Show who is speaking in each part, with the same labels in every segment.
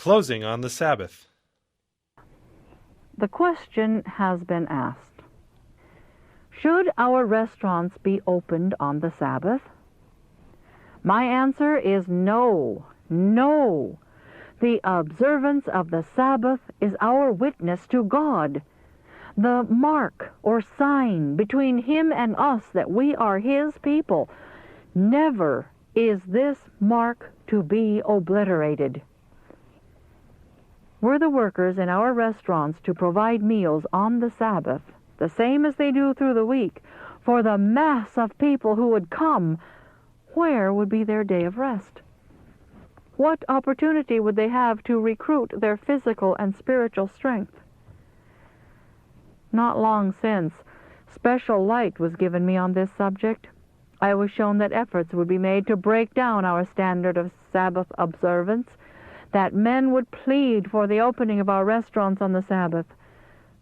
Speaker 1: Closing on the Sabbath.
Speaker 2: The question has been asked: should our restaurants be opened on the Sabbath? My answer is no, no. The observance of the Sabbath is our witness to God, the mark or sign between Him and us that we are His people. Never is this mark to be obliterated. Were the workers in our restaurants to provide meals on the Sabbath, the same as they do through the week, for the mass of people who would come, where would be their day of rest? What opportunity would they have to recruit their physical and spiritual strength? Not long since, special light was given me on this subject. I was shown that efforts would be made to break down our standard of Sabbath observance, that men would plead for the opening of our restaurants on the Sabbath,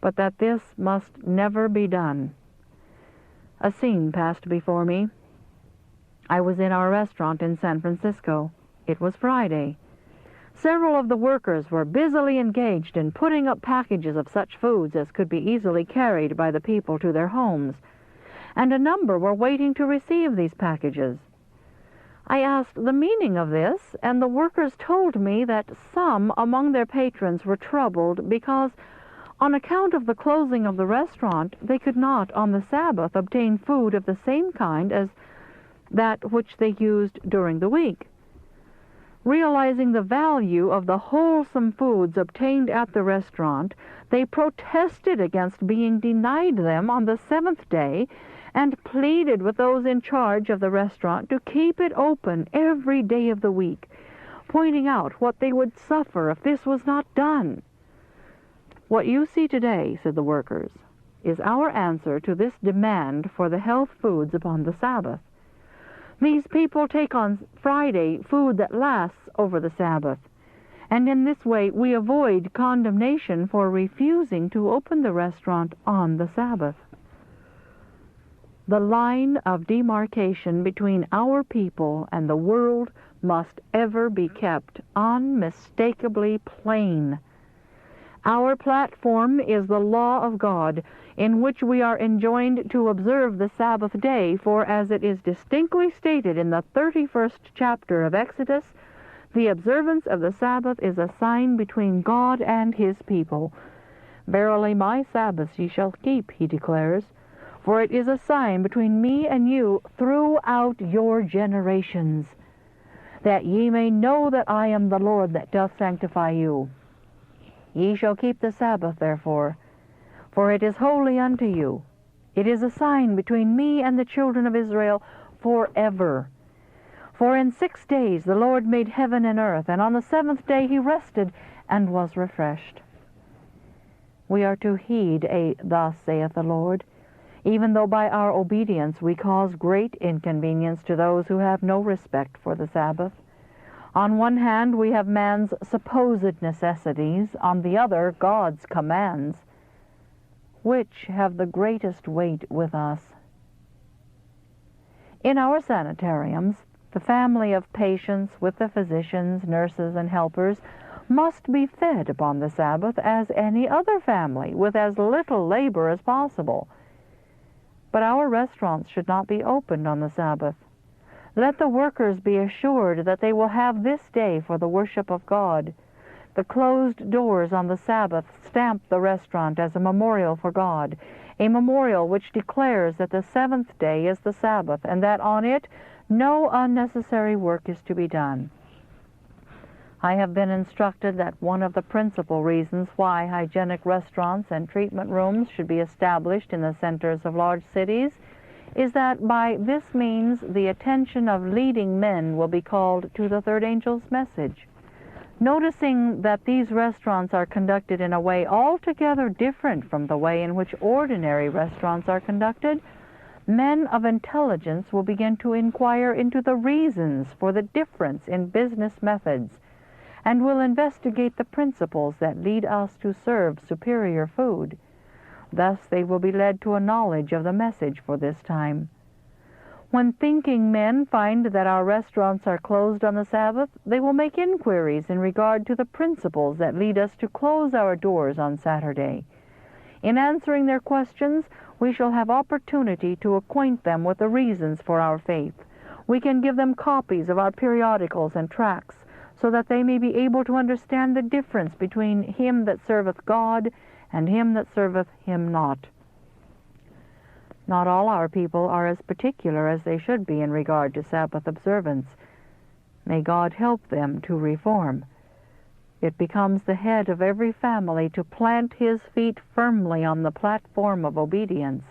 Speaker 2: but that this must never be done. A scene passed before me. I was in our restaurant in San Francisco. It was Friday. Several of the workers were busily engaged in putting up packages of such foods as could be easily carried by the people to their homes, and a number were waiting to receive these packages. I asked the meaning of this, and the workers told me that some among their patrons were troubled because, on account of the closing of the restaurant, they could not on the Sabbath obtain food of the same kind as that which they used during the week. Realizing the value of the wholesome foods obtained at the restaurant, they protested against being denied them on the seventh day and pleaded with those in charge of the restaurant to keep it open every day of the week, pointing out what they would suffer if this was not done. What you see today, said the workers, is our answer to this demand for the health foods upon the Sabbath. These people take on Friday food that lasts over the Sabbath, and in this way we avoid condemnation for refusing to open the restaurant on the Sabbath. The line of demarcation between our people and the world must ever be kept unmistakably plain. Our platform is the law of God, in which we are enjoined to observe the Sabbath day, for as it is distinctly stated in the 31st chapter of Exodus, the observance of the Sabbath is a sign between God and His people. Verily my Sabbaths ye shall keep, He declares, for it is a sign between me and you throughout your generations, that ye may know that I am the Lord that doth sanctify you. Ye shall keep the Sabbath, therefore, for it is holy unto you. It is a sign between me and the children of Israel forever. For in 6 days the Lord made heaven and earth, and on the seventh day He rested and was refreshed. We are to heed a "Thus saith the Lord," even though by our obedience we cause great inconvenience to those who have no respect for the Sabbath. On one hand, we have man's supposed necessities, on the other, God's commands. Which have the greatest weight with us? In our sanitariums, the family of patients with the physicians, nurses, and helpers must be fed upon the Sabbath as any other family, with as little labor as possible. But our restaurants should not be opened on the Sabbath. Let the workers be assured that they will have this day for the worship of God. The closed doors on the Sabbath stamp the restaurant as a memorial for God, a memorial which declares that the seventh day is the Sabbath, and that on it no unnecessary work is to be done. I have been instructed that one of the principal reasons why hygienic restaurants and treatment rooms should be established in the centers of large cities is that by this means the attention of leading men will be called to the third angel's message. Noticing that these restaurants are conducted in a way altogether different from the way in which ordinary restaurants are conducted, men of intelligence will begin to inquire into the reasons for the difference in business methods, and will investigate the principles that lead us to serve superior food. Thus they will be led to a knowledge of the message for this time. When thinking men find that our restaurants are closed on the Sabbath, they will make inquiries in regard to the principles that lead us to close our doors on Saturday. In answering their questions, we shall have opportunity to acquaint them with the reasons for our faith. We can give them copies of our periodicals and tracts, so that they may be able to understand the difference between him that serveth God and him that serveth him not. Not all our people are as particular as they should be in regard to Sabbath observance. May God help them to reform. It becomes the head of every family to plant his feet firmly on the platform of obedience.